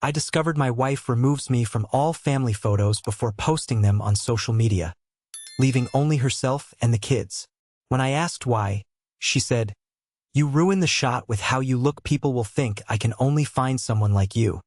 I discovered my wife removes me from all family photos before posting them on social media, leaving only herself and the kids. When I asked why, she said, "You ruin the shot with how you look. People will think I can only find someone like you."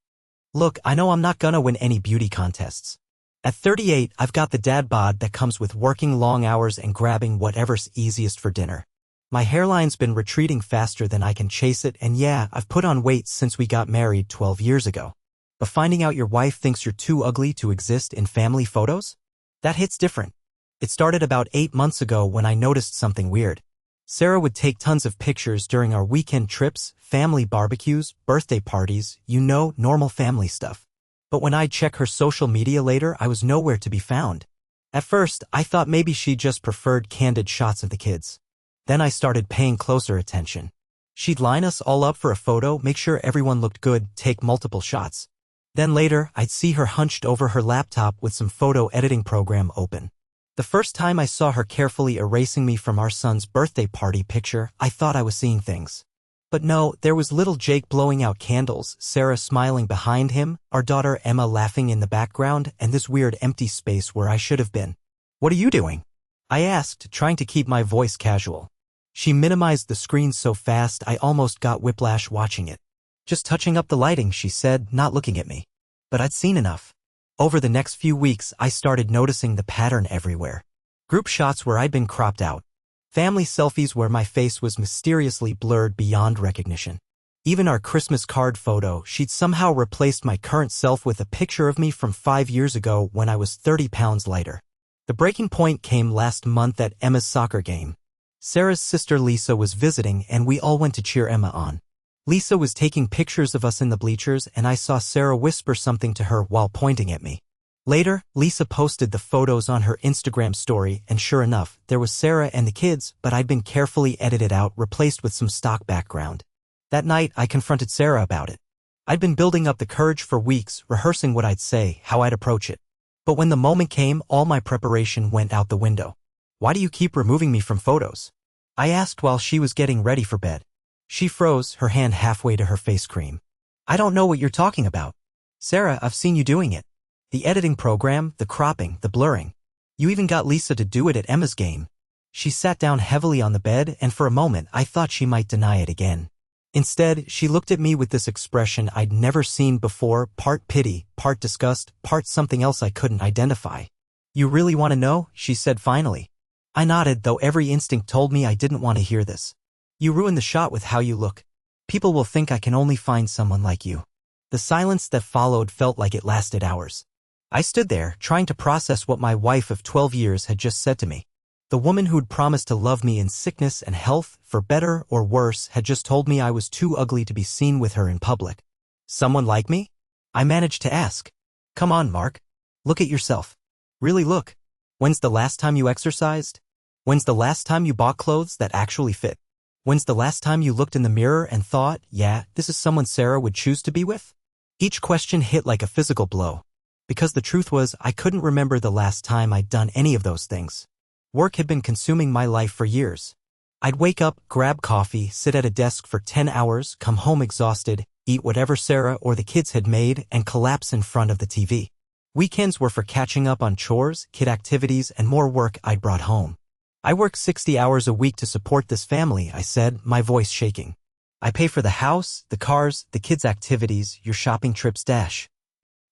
Look, I know I'm not gonna win any beauty contests. At 38, I've got the dad bod that comes with working long hours and grabbing whatever's easiest for dinner. My hairline's been retreating faster than I can chase it, and yeah, I've put on weight since we got married 12 years ago. But finding out your wife thinks you're too ugly to exist in family photos? That hits different. It started about 8 months ago when I noticed something weird. Sarah would take tons of pictures during our weekend trips, family barbecues, birthday parties, normal family stuff. But when I'd check her social media later, I was nowhere to be found. At first, I thought maybe she just preferred candid shots of the kids. Then I started paying closer attention. She'd line us all up for a photo, make sure everyone looked good, take multiple shots. Then later, I'd see her hunched over her laptop with some photo editing program open. The first time I saw her carefully erasing me from our son's birthday party picture, I thought I was seeing things. But no, there was little Jake blowing out candles, Sarah smiling behind him, our daughter Emma laughing in the background, and this weird empty space where I should have been. "What are you doing?" I asked, trying to keep my voice casual. She minimized the screen so fast I almost got whiplash watching it. "Just touching up the lighting," she said, not looking at me. But I'd seen enough. Over the next few weeks, I started noticing the pattern everywhere. Group shots where I'd been cropped out. Family selfies where my face was mysteriously blurred beyond recognition. Even our Christmas card photo, she'd somehow replaced my current self with a picture of me from 5 years ago when I was 30 pounds lighter. The breaking point came last month at Emma's soccer game. Sarah's sister Lisa was visiting and we all went to cheer Emma on. Lisa was taking pictures of us in the bleachers and I saw Sarah whisper something to her while pointing at me. Later, Lisa posted the photos on her Instagram story and sure enough, there was Sarah and the kids, but I'd been carefully edited out, replaced with some stock background. That night, I confronted Sarah about it. I'd been building up the courage for weeks, rehearsing what I'd say, how I'd approach it. But when the moment came, all my preparation went out the window. "Why do you keep removing me from photos?" I asked while she was getting ready for bed. She froze, her hand halfway to her face cream. "I don't know what you're talking about." "Sarah, I've seen you doing it. The editing program, the cropping, the blurring. You even got Lisa to do it at Emma's game." She sat down heavily on the bed and for a moment I thought she might deny it again. Instead, she looked at me with this expression I'd never seen before, part pity, part disgust, part something else I couldn't identify. "You really want to know?" she said finally. I nodded, though every instinct told me I didn't want to hear this. "You ruin the shot with how you look. People will think I can only find someone like you." The silence that followed felt like it lasted hours. I stood there, trying to process what my wife of 12 years had just said to me. The woman who'd promised to love me in sickness and health, for better or worse, had just told me I was too ugly to be seen with her in public. "Someone like me?" I managed to ask. "Come on, Mark. Look at yourself. Really look. When's the last time you exercised? When's the last time you bought clothes that actually fit? When's the last time you looked in the mirror and thought, yeah, this is someone Sarah would choose to be with?" Each question hit like a physical blow. Because the truth was, I couldn't remember the last time I'd done any of those things. Work had been consuming my life for years. I'd wake up, grab coffee, sit at a desk for 10 hours, come home exhausted, eat whatever Sarah or the kids had made, and collapse in front of the TV. Weekends were for catching up on chores, kid activities, and more work I'd brought home. "I work 60 hours a week to support this family," I said, my voice shaking. "I pay for the house, the cars, the kids' activities, your shopping trips, dash."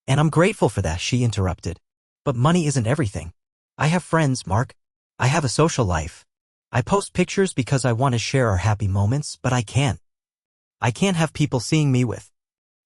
"And I'm grateful for that," she interrupted. "But money isn't everything. I have friends, Mark. I have a social life. I post pictures because I want to share our happy moments, but I can't. I can't have people seeing me with."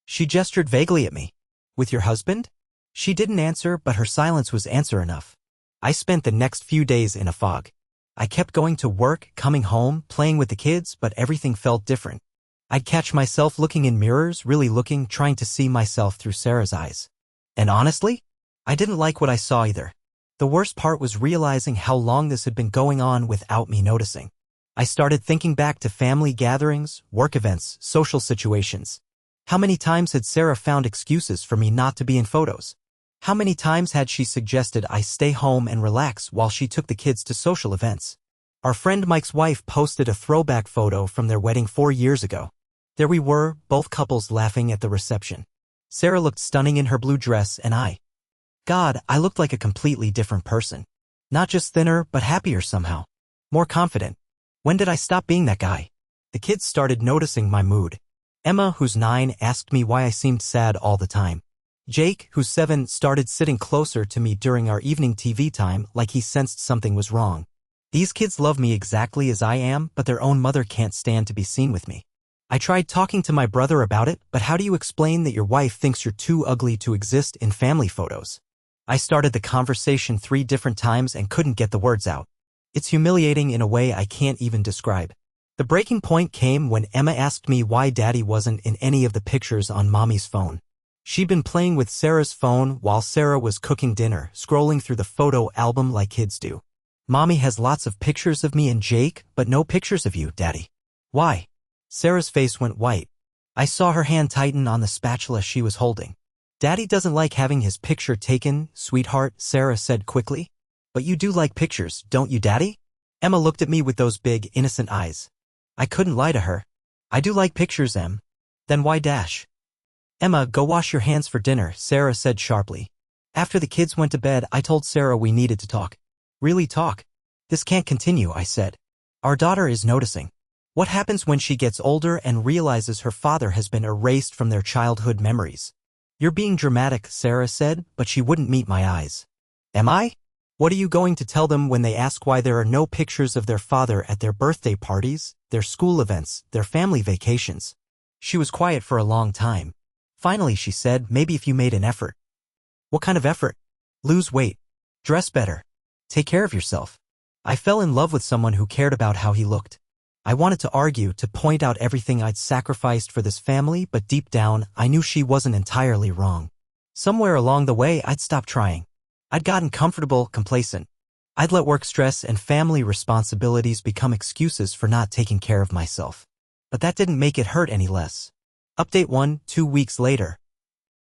She gestured vaguely at me. "With your husband?" She didn't answer, but her silence was answer enough. I spent the next few days in a fog. I kept going to work, coming home, playing with the kids, but everything felt different. I'd catch myself looking in mirrors, really looking, trying to see myself through Sarah's eyes. And honestly, I didn't like what I saw either. The worst part was realizing how long this had been going on without me noticing. I started thinking back to family gatherings, work events, social situations. How many times had Sarah found excuses for me not to be in photos? How many times had she suggested I stay home and relax while she took the kids to social events? Our friend Mike's wife posted a throwback photo from their wedding 4 years ago. There we were, both couples laughing at the reception. Sarah looked stunning in her blue dress and God, I looked like a completely different person. Not just thinner, but happier somehow. More confident. When did I stop being that guy? The kids started noticing my mood. Emma, who's 9, asked me why I seemed sad all the time. Jake, who's 7, started sitting closer to me during our evening TV time like he sensed something was wrong. These kids love me exactly as I am, but their own mother can't stand to be seen with me. I tried talking to my brother about it, but how do you explain that your wife thinks you're too ugly to exist in family photos? I started the conversation 3 different times and couldn't get the words out. It's humiliating in a way I can't even describe. The breaking point came when Emma asked me why Daddy wasn't in any of the pictures on Mommy's phone. She'd been playing with Sarah's phone while Sarah was cooking dinner, scrolling through the photo album like kids do. Mommy has lots of pictures of me and Jake, but no pictures of you, Daddy. Why? Sarah's face went white. I saw her hand tighten on the spatula she was holding. Daddy doesn't like having his picture taken, sweetheart, Sarah said quickly. But you do like pictures, don't you, Daddy? Emma looked at me with those big, innocent eyes. I couldn't lie to her. I do like pictures, Em. Then why dash? Emma, go wash your hands for dinner, Sarah said sharply. After the kids went to bed, I told Sarah we needed to talk. Really talk? This can't continue, I said. Our daughter is noticing. What happens when she gets older and realizes her father has been erased from their childhood memories? You're being dramatic, Sarah said, but she wouldn't meet my eyes. Am I? What are you going to tell them when they ask why there are no pictures of their father at their birthday parties, their school events, their family vacations? She was quiet for a long time. Finally, she said, maybe if you made an effort. What kind of effort? Lose weight. Dress better. Take care of yourself. I fell in love with someone who cared about how he looked. I wanted to argue, to point out everything I'd sacrificed for this family, but deep down, I knew she wasn't entirely wrong. Somewhere along the way, I'd stopped trying. I'd gotten comfortable, complacent. I'd let work stress and family responsibilities become excuses for not taking care of myself. But that didn't make it hurt any less. Update 1, 2 weeks later.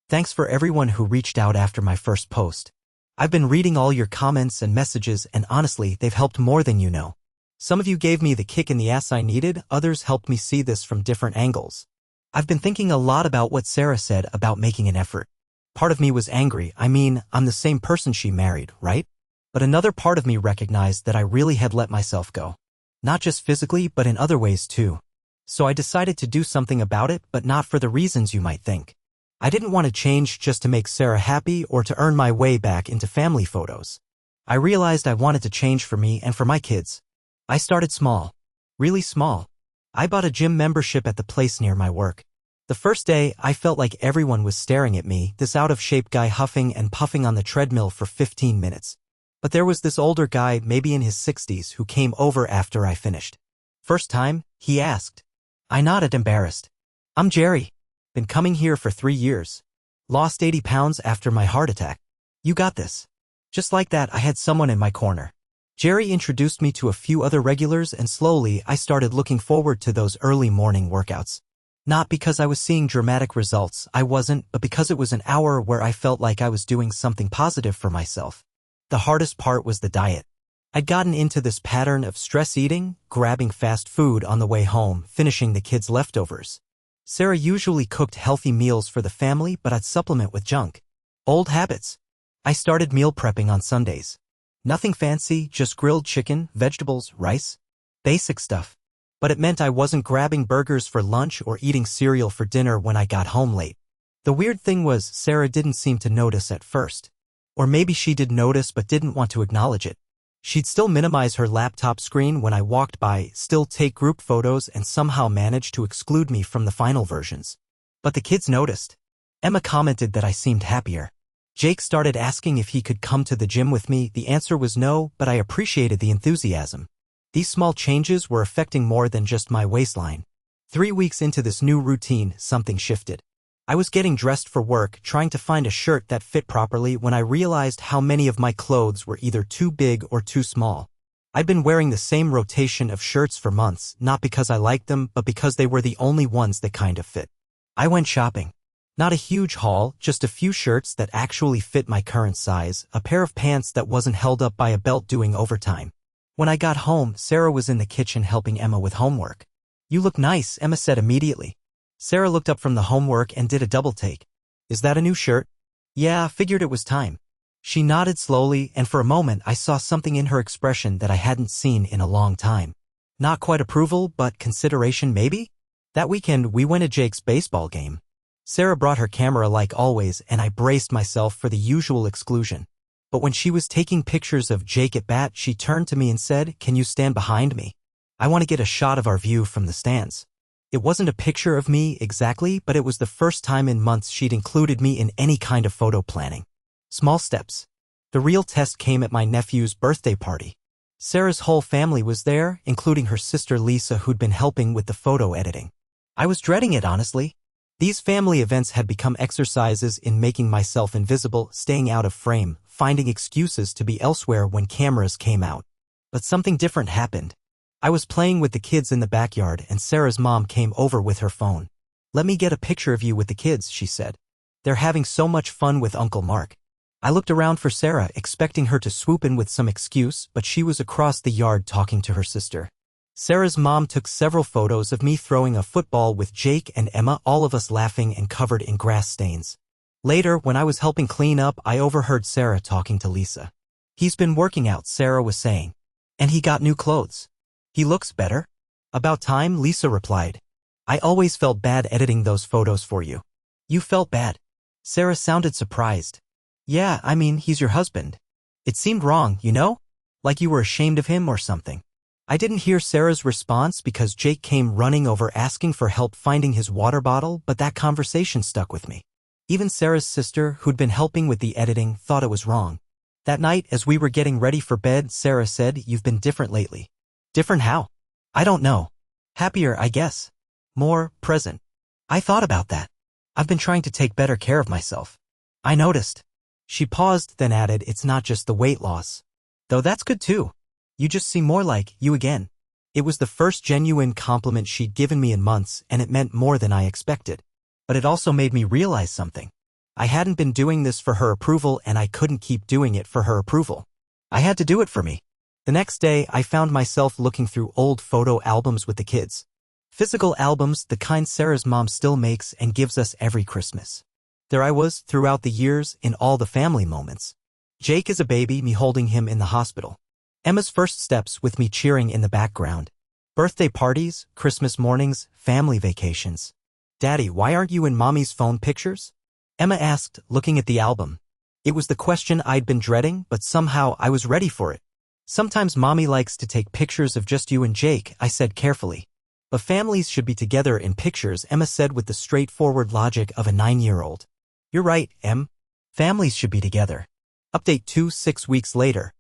Thanks for everyone who reached out after my first post. I've been reading all your comments and messages, and honestly, they've helped more than you know. Some of you gave me the kick in the ass I needed, others helped me see this from different angles. I've been thinking a lot about what Sarah said about making an effort. Part of me was angry. I mean, I'm the same person she married, right? But another part of me recognized that I really had let myself go. Not just physically, but in other ways too. So I decided to do something about it, but not for the reasons you might think. I didn't want to change just to make Sarah happy or to earn my way back into family photos. I realized I wanted to change for me and for my kids. I started small. Really small. I bought a gym membership at the place near my work. The first day, I felt like everyone was staring at me, this out-of-shape guy huffing and puffing on the treadmill for 15 minutes. But there was this older guy, maybe in his 60s, who came over after I finished. First time, he asked. I nodded, embarrassed. I'm Jerry. Been coming here for 3 years. Lost 80 pounds after my heart attack. You got this. Just like that, I had someone in my corner. Jerry introduced me to a few other regulars, and slowly I started looking forward to those early morning workouts. Not because I was seeing dramatic results, I wasn't, but because it was an hour where I felt like I was doing something positive for myself. The hardest part was the diet. I'd gotten into this pattern of stress eating, grabbing fast food on the way home, finishing the kids' leftovers. Sarah usually cooked healthy meals for the family, but I'd supplement with junk. Old habits. I started meal prepping on Sundays. Nothing fancy, just grilled chicken, vegetables, rice. Basic stuff. But it meant I wasn't grabbing burgers for lunch or eating cereal for dinner when I got home late. The weird thing was, Sarah didn't seem to notice at first. Or maybe she did notice but didn't want to acknowledge it. She'd still minimize her laptop screen when I walked by, still take group photos, and somehow manage to exclude me from the final versions. But the kids noticed. Emma commented that I seemed happier. Jake started asking if he could come to the gym with me. The answer was no, but I appreciated the enthusiasm. These small changes were affecting more than just my waistline. 3 weeks into this new routine, something shifted. I was getting dressed for work, trying to find a shirt that fit properly, when I realized how many of my clothes were either too big or too small. I'd been wearing the same rotation of shirts for months, not because I liked them, but because they were the only ones that kind of fit. I went shopping. Not a huge haul, just a few shirts that actually fit my current size, a pair of pants that wasn't held up by a belt doing overtime. When I got home, Sarah was in the kitchen helping Emma with homework. You look nice, Emma said immediately. Sarah looked up from the homework and did a double take. Is that a new shirt? Yeah, figured it was time. She nodded slowly, and for a moment I saw something in her expression that I hadn't seen in a long time. Not quite approval, but consideration maybe? That weekend we went to Jake's baseball game. Sarah brought her camera like always, and I braced myself for the usual exclusion. But when she was taking pictures of Jake at bat, she turned to me and said, "Can you stand behind me? I want to get a shot of our view from the stands." It wasn't a picture of me exactly, but it was the first time in months she'd included me in any kind of photo planning. Small steps. The real test came at my nephew's birthday party. Sarah's whole family was there, including her sister Lisa, who'd been helping with the photo editing. I was dreading it, honestly. These family events had become exercises in making myself invisible, staying out of frame, finding excuses to be elsewhere when cameras came out. But something different happened. I was playing with the kids in the backyard, and Sarah's mom came over with her phone. "Let me get a picture of you with the kids," she said. "They're having so much fun with Uncle Mark." I looked around for Sarah, expecting her to swoop in with some excuse, but she was across the yard talking to her sister. Sarah's mom took several photos of me throwing a football with Jake and Emma, all of us laughing and covered in grass stains. Later, when I was helping clean up, I overheard Sarah talking to Lisa. "He's been working out," Sarah was saying. "And he got new clothes. He looks better." "About time," Lisa replied. "I always felt bad editing those photos for you." "You felt bad?" Sarah sounded surprised. "Yeah, I mean, he's your husband. It seemed wrong, you know? Like you were ashamed of him or something." I didn't hear Sarah's response because Jake came running over asking for help finding his water bottle, but that conversation stuck with me. Even Sarah's sister, who'd been helping with the editing, thought it was wrong. That night, as we were getting ready for bed, Sarah said, "You've been different lately." "Different how?" "I don't know. Happier, I guess. More present." I thought about that. "I've been trying to take better care of myself. I noticed." She paused, then added, "It's not just the weight loss. Though that's good too. You just seem more like you again." It was the first genuine compliment she'd given me in months, and it meant more than I expected. But it also made me realize something. I hadn't been doing this for her approval, and I couldn't keep doing it for her approval. I had to do it for me. The next day, I found myself looking through old photo albums with the kids. Physical albums, the kind Sarah's mom still makes and gives us every Christmas. There I was, throughout the years, in all the family moments. Jake is a baby, me holding him in the hospital. Emma's first steps with me cheering in the background. Birthday parties, Christmas mornings, family vacations. "Daddy, why aren't you in Mommy's phone pictures?" Emma asked, looking at the album. It was the question I'd been dreading, but somehow I was ready for it. "Sometimes Mommy likes to take pictures of just you and Jake," I said carefully. "But families should be together in pictures," Emma said with the straightforward logic of a 9-year-old. "You're right, Em. Families should be together." Update 2 6 weeks later.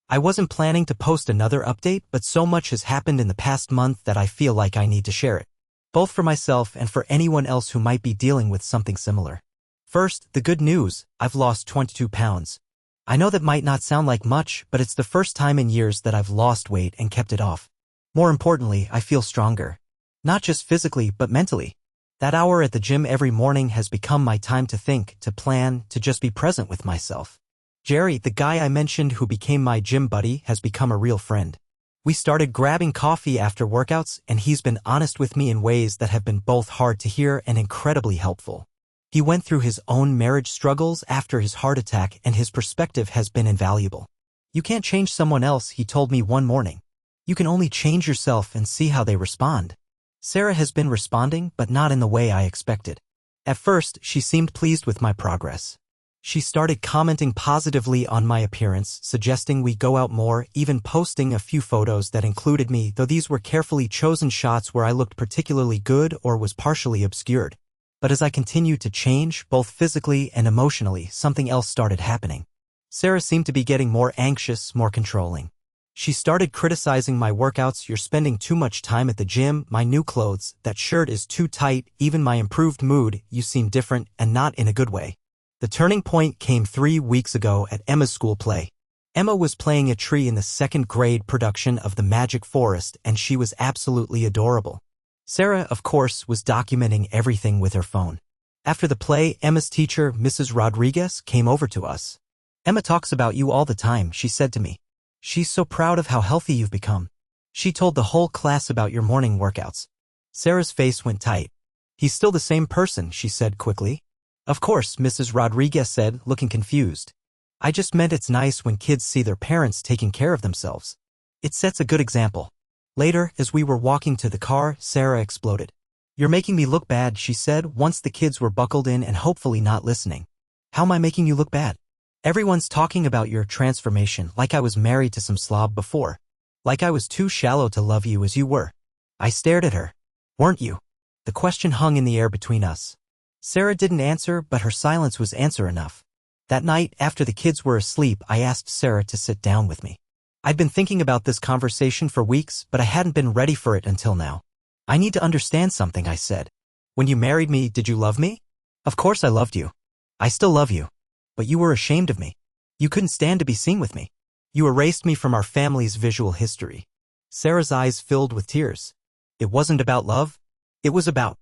I wasn't planning to post another update, but so much has happened in the past month that I feel like I need to share it. Both for myself and for anyone else who might be dealing with something similar. First, the good news, I've lost 22 pounds. I know that might not sound like much, but it's the first time in years that I've lost weight and kept it off. More importantly, I feel stronger. Not just physically, but mentally. That hour at the gym every morning has become my time to think, to plan, to just be present with myself. Jerry, the guy I mentioned who became my gym buddy, has become a real friend. We started grabbing coffee after workouts, and he's been honest with me in ways that have been both hard to hear and incredibly helpful. He went through his own marriage struggles after his heart attack, and his perspective has been invaluable. "You can't change someone else," he told me one morning. "You can only change yourself and see how they respond." Sarah has been responding, but not in the way I expected. At first, she seemed pleased with my progress. She started commenting positively on my appearance, suggesting we go out more, even posting a few photos that included me, though these were carefully chosen shots where I looked particularly good or was partially obscured. But as I continued to change, both physically and emotionally, something else started happening. Sarah seemed to be getting more anxious, more controlling. She started criticizing my workouts. "You're spending too much time at the gym, my new clothes, that shirt is too tight, even my improved mood, you seem different, and not in a good way." The turning point came 3 weeks ago at Emma's school play. Emma was playing a tree in the 2nd grade production of The Magic Forest, and she was absolutely adorable. Sarah, of course, was documenting everything with her phone. After the play, Emma's teacher, Mrs. Rodriguez, came over to us. "Emma talks about you all the time," she said to me. "She's so proud of how healthy you've become. She told the whole class about your morning workouts." Sarah's face went tight. "He's still the same person," she said quickly. Of course, Mrs. Rodriguez said, looking confused. I just meant it's nice when kids see their parents taking care of themselves. It sets a good example. Later, as we were walking to the car, Sarah exploded. You're making me look bad, she said once the kids were buckled in and hopefully not listening. How am I making you look bad? Everyone's talking about your transformation like I was married to some slob before. Like I was too shallow to love you as you were. I stared at her. Weren't you? The question hung in the air between us. Sarah didn't answer, but her silence was answer enough. That night, after the kids were asleep, I asked Sarah to sit down with me. I'd been thinking about this conversation for weeks, but I hadn't been ready for it until now. I need to understand something, I said. When you married me, did you love me? Of course I loved you. I still love you. But you were ashamed of me. You couldn't stand to be seen with me. You erased me from our family's visual history. Sarah's eyes filled with tears. It wasn't about love. It was about,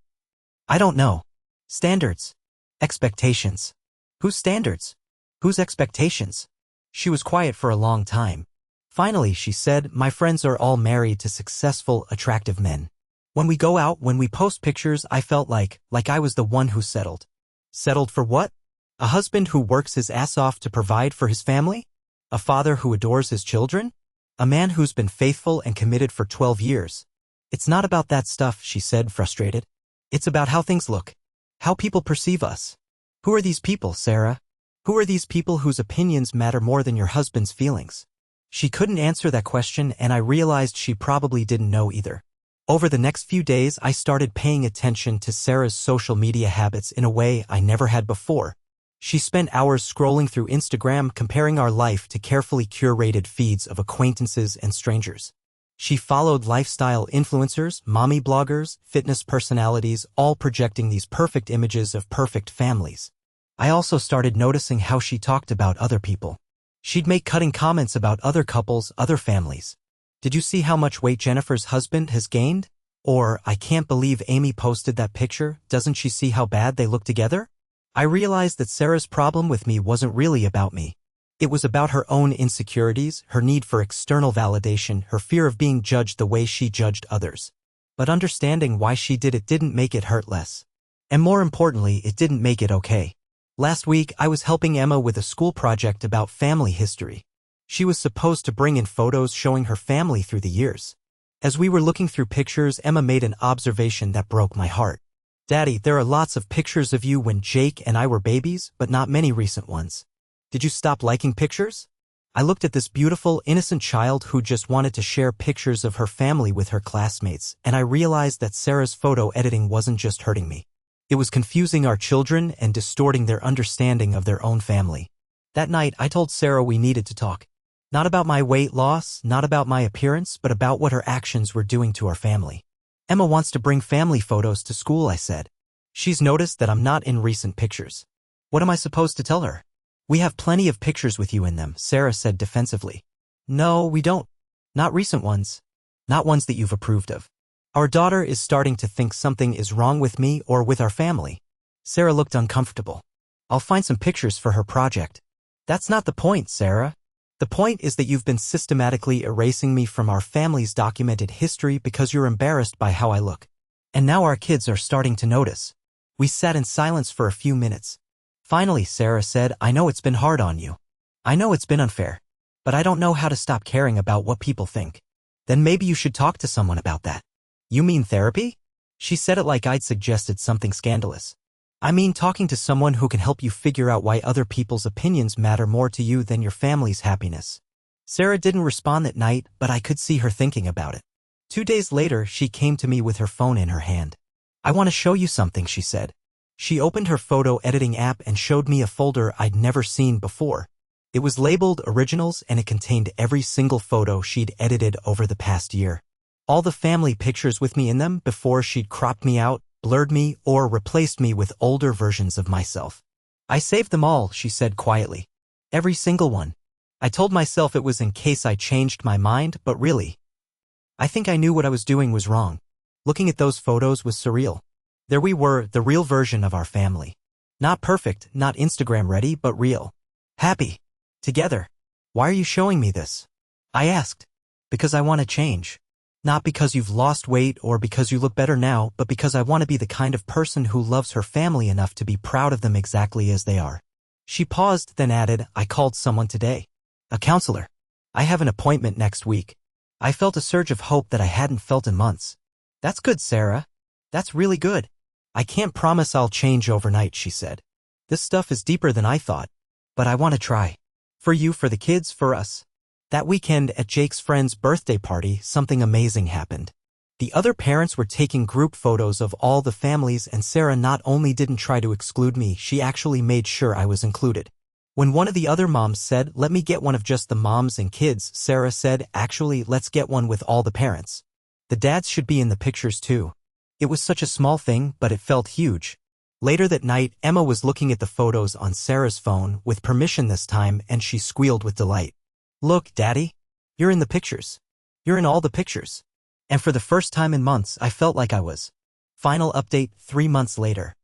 I don't know. Standards. Expectations. Whose standards? Whose expectations? She was quiet for a long time. Finally, she said, my friends are all married to successful, attractive men. When we go out, when we post pictures, I felt like I was the one who settled. Settled for what? A husband who works his ass off to provide for his family? A father who adores his children? A man who's been faithful and committed for 12 years. It's not about that stuff, she said, frustrated. It's about how things look. How people perceive us. Who are these people, Sarah? Who are these people whose opinions matter more than your husband's feelings? She couldn't answer that question, and I realized she probably didn't know either. Over the next few days, I started paying attention to Sarah's social media habits in a way I never had before. She spent hours scrolling through Instagram, comparing our life to carefully curated feeds of acquaintances and strangers. She followed lifestyle influencers, mommy bloggers, fitness personalities, all projecting these perfect images of perfect families. I also started noticing how she talked about other people. She'd make cutting comments about other couples, other families. Did you see how much weight Jennifer's husband has gained? Or, I can't believe Amy posted that picture, doesn't she see how bad they look together? I realized that Sarah's problem with me wasn't really about me. It was about her own insecurities, her need for external validation, her fear of being judged the way she judged others. But understanding why she did it didn't make it hurt less. And more importantly, it didn't make it okay. Last week, I was helping Emma with a school project about family history. She was supposed to bring in photos showing her family through the years. As we were looking through pictures, Emma made an observation that broke my heart. Daddy, there are lots of pictures of you when Jake and I were babies, but not many recent ones. Did you stop liking pictures? I looked at this beautiful, innocent child who just wanted to share pictures of her family with her classmates, and I realized that Sarah's photo editing wasn't just hurting me. It was confusing our children and distorting their understanding of their own family. That night, I told Sarah we needed to talk. Not about my weight loss, not about my appearance, but about what her actions were doing to our family. Emma wants to bring family photos to school, I said. She's noticed that I'm not in recent pictures. What am I supposed to tell her? We have plenty of pictures with you in them, Sarah said defensively. No, we don't. Not recent ones. Not ones that you've approved of. Our daughter is starting to think something is wrong with me or with our family. Sarah looked uncomfortable. I'll find some pictures for her project. That's not the point, Sarah. The point is that you've been systematically erasing me from our family's documented history because you're embarrassed by how I look. And now our kids are starting to notice. We sat in silence for a few minutes. Finally, Sarah said, I know it's been hard on you. I know it's been unfair. But I don't know how to stop caring about what people think. Then maybe you should talk to someone about that. You mean therapy? She said it like I'd suggested something scandalous. I mean talking to someone who can help you figure out why other people's opinions matter more to you than your family's happiness. Sarah didn't respond that night, but I could see her thinking about it. 2 days later, she came to me with her phone in her hand. I want to show you something, she said. She opened her photo editing app and showed me a folder I'd never seen before. It was labeled Originals and it contained every single photo she'd edited over the past year. All the family pictures with me in them before she'd cropped me out, blurred me, or replaced me with older versions of myself. I saved them all, she said quietly. Every single one. I told myself it was in case I changed my mind, but really, I think I knew what I was doing was wrong. Looking at those photos was surreal. There we were, the real version of our family. Not perfect, not Instagram ready, but real. Happy. Together. Why are you showing me this? I asked. Because I want to change. Not because you've lost weight or because you look better now, but because I want to be the kind of person who loves her family enough to be proud of them exactly as they are. She paused, then added, I called someone today. A counselor. I have an appointment next week. I felt a surge of hope that I hadn't felt in months. That's good, Sarah. That's really good. I can't promise I'll change overnight, she said. This stuff is deeper than I thought. But I want to try. For you, for the kids, for us. That weekend at Jake's friend's birthday party, something amazing happened. The other parents were taking group photos of all the families, and Sarah not only didn't try to exclude me, she actually made sure I was included. When one of the other moms said, let me get one of just the moms and kids, Sarah said, actually, let's get one with all the parents. The dads should be in the pictures too. It was such a small thing, but it felt huge. Later that night, Emma was looking at the photos on Sarah's phone, with permission this time, and she squealed with delight. Look, Daddy. You're in the pictures. You're in all the pictures. And for the first time in months, I felt like I was. Final update 3 months later.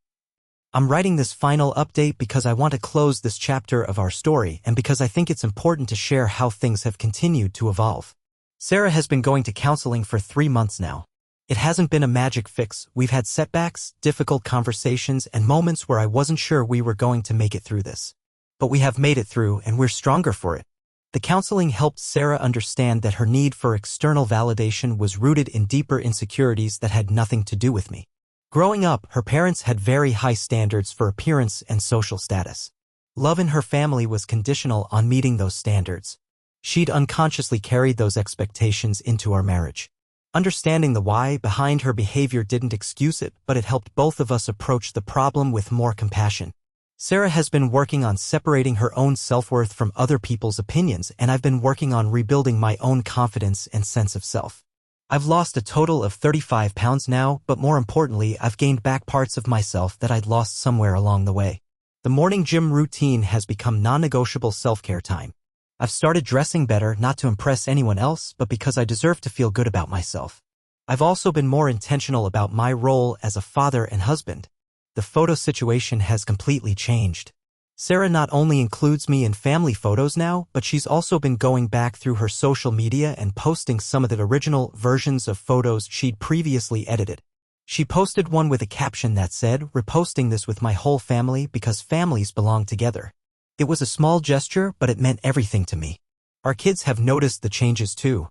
I'm writing this final update because I want to close this chapter of our story and because I think it's important to share how things have continued to evolve. Sarah has been going to counseling for 3 months now. It hasn't been a magic fix. We've had setbacks, difficult conversations, and moments where I wasn't sure we were going to make it through this. But we have made it through, and we're stronger for it. The counseling helped Sarah understand that her need for external validation was rooted in deeper insecurities that had nothing to do with me. Growing up, her parents had very high standards for appearance and social status. Love in her family was conditional on meeting those standards. She'd unconsciously carried those expectations into our marriage. Understanding the why behind her behavior didn't excuse it, but it helped both of us approach the problem with more compassion. Sarah has been working on separating her own self-worth from other people's opinions, and I've been working on rebuilding my own confidence and sense of self. I've lost a total of 35 pounds now, but more importantly, I've gained back parts of myself that I'd lost somewhere along the way. The morning gym routine has become non-negotiable self-care time. I've started dressing better, not to impress anyone else, but because I deserve to feel good about myself. I've also been more intentional about my role as a father and husband. The photo situation has completely changed. Sarah not only includes me in family photos now, but she's also been going back through her social media and posting some of the original versions of photos she'd previously edited. She posted one with a caption that said, "Reposting this with my whole family because families belong together." It was a small gesture, but it meant everything to me. Our kids have noticed the changes too.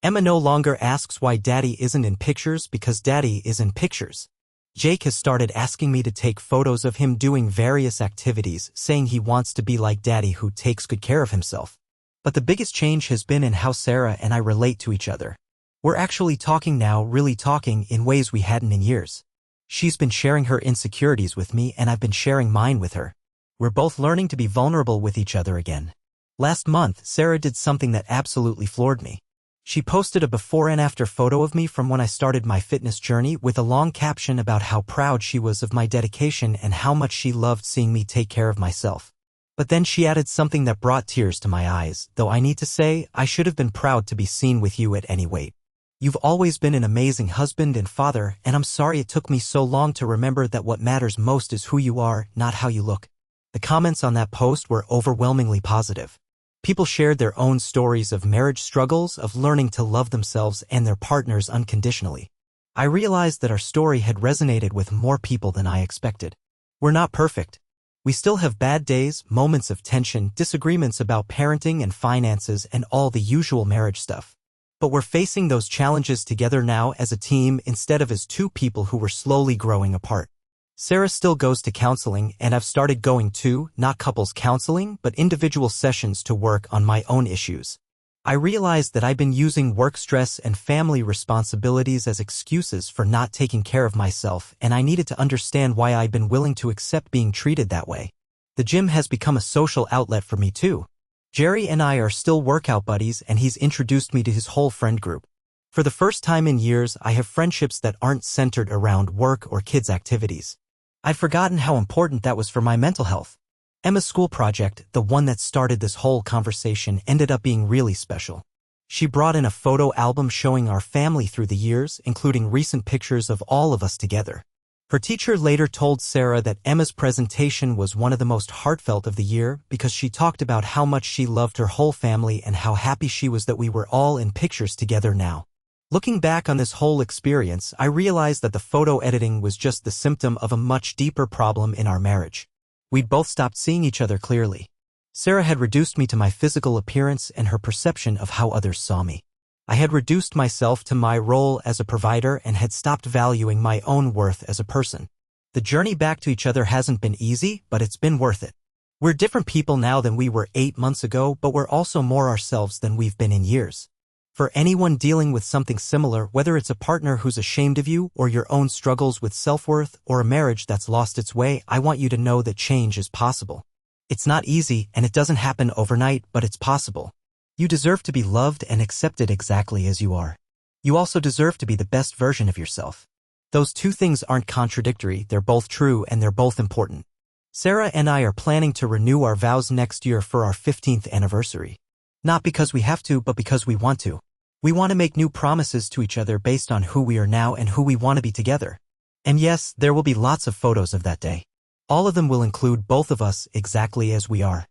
Emma no longer asks why Daddy isn't in pictures because Daddy is in pictures. Jake has started asking me to take photos of him doing various activities, saying he wants to be like Daddy who takes good care of himself. But the biggest change has been in how Sarah and I relate to each other. We're actually talking now, really talking, in ways we hadn't in years. She's been sharing her insecurities with me and I've been sharing mine with her. We're both learning to be vulnerable with each other again. Last month, Sarah did something that absolutely floored me. She posted a before and after photo of me from when I started my fitness journey with a long caption about how proud she was of my dedication and how much she loved seeing me take care of myself. But then she added something that brought tears to my eyes, though I need to say, I should have been proud to be seen with you at any weight. You've always been an amazing husband and father, and I'm sorry it took me so long to remember that what matters most is who you are, not how you look. The comments on that post were overwhelmingly positive. People shared their own stories of marriage struggles, of learning to love themselves and their partners unconditionally. I realized that our story had resonated with more people than I expected. We're not perfect. We still have bad days, moments of tension, disagreements about parenting and finances, and all the usual marriage stuff. But we're facing those challenges together now as a team instead of as two people who were slowly growing apart. Sarah still goes to counseling, and I've started going too, not couples counseling, but individual sessions to work on my own issues. I realized that I've been using work stress and family responsibilities as excuses for not taking care of myself, and I needed to understand why I'd been willing to accept being treated that way. The gym has become a social outlet for me too. Jerry and I are still workout buddies, and he's introduced me to his whole friend group. For the first time in years, I have friendships that aren't centered around work or kids' activities. I'd forgotten how important that was for my mental health. Emma's school project, the one that started this whole conversation, ended up being really special. She brought in a photo album showing our family through the years, including recent pictures of all of us together. Her teacher later told Sarah that Emma's presentation was one of the most heartfelt of the year because she talked about how much she loved her whole family and how happy she was that we were all in pictures together now. Looking back on this whole experience, I realized that the photo editing was just the symptom of a much deeper problem in our marriage. We'd both stopped seeing each other clearly. Sarah had reduced me to my physical appearance and her perception of how others saw me. I had reduced myself to my role as a provider and had stopped valuing my own worth as a person. The journey back to each other hasn't been easy, but it's been worth it. We're different people now than we were 8 months ago, but we're also more ourselves than we've been in years. For anyone dealing with something similar, whether it's a partner who's ashamed of you or your own struggles with self-worth or a marriage that's lost its way, I want you to know that change is possible. It's not easy and it doesn't happen overnight, but it's possible. You deserve to be loved and accepted exactly as you are. You also deserve to be the best version of yourself. Those two things aren't contradictory, they're both true and they're both important. Sarah and I are planning to renew our vows next year for our 15th anniversary. Not because we have to, but because we want to. We want to make new promises to each other based on who we are now and who we want to be together. And yes, there will be lots of photos of that day. All of them will include both of us exactly as we are.